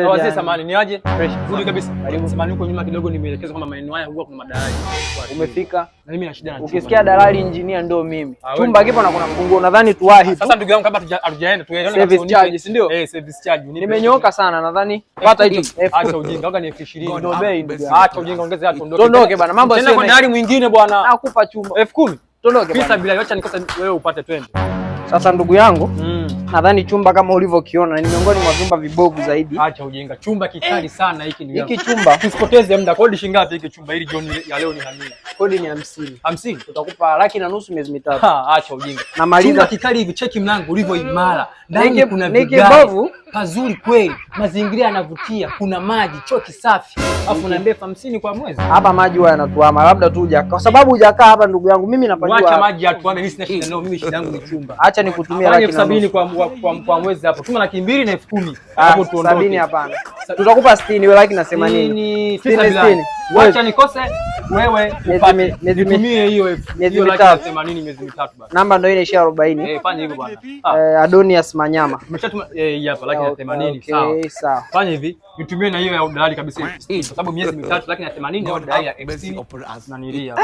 Wazee samani ni aje? Fresh. Nzuri kabisa. Karibu. Samani huko nyuma kidogo nimeelekeza kwamba maeneo haya huwa kuna madalali. Umefika? Na mimi na shida na chumba. Ukisikia dalali engineer ndio mimi. Chumba kipo na kuna mfunguo nadhani tuwahi tu. Sasa ndugu yangu kabla hatujaenda tuone service charge, si ndio? Service charge. Nimenyooka sana nadhani. Pata hicho. Acha ujinga, waga ni 20,000. Ndio bei ndugu yangu. Acha ujinga, ongeza hapo ndoke. Tondoke bana, mambo sio. Tena kwa dalali mwingine bwana. Nakupa chumba 10,000. Tondoke bana. Pesa bila acha nikosa wewe upate 20. Sasa ndugu yangu, nadhani chumba kama ulivyokiona ni miongoni mwa vyumba vibovu zaidi. Acha ujinga. Chumba kikali sana hiki ndugu yangu. Hiki chumba tusipoteze muda. Kodi shilingi ngapi hiki chumba ili jioni ya leo ni hamia? Kodi ni 50. 50. Utakupa 1,500,000 miezi mitatu. Acha ujinga. Namaliza. Chumba kikali hivi, cheki mlango ulivyo imara. Ndani kuna vigae. Pazuri kweli. Mazingira yanavutia, kuna maji, choo kisafi. Alafu naambia 50 kwa mwezi. Hapa maji huwa yanatuama, labda tu hujakaa. Kwa sababu hujakaa hapa ndugu yangu, mimi napajua. Acha maji yatuame, mimi sina shida nao, mimi shida yangu ni chumba. Acha nikutumia 70 kwa mwezi hapo. Tuma 200 na 10,000. Hapo tuondoke. 70 hapana. Tutakupa 60 wewe na 80. 60. Acha nikose wewe upate. Nitumie hiyo miezi mitatu. 80 miezi mitatu basi. Namba ndio ile ishia 40. Fanya hivyo bwana. Adonias Manyama. Umeshatuma hapa laki na 80. Sawa. Sawa. Fanya hivi, nitumie na hiyo ya dalali kabisa. Kwa sababu miezi mitatu laki na 80 au dalali ya 60 na nilia.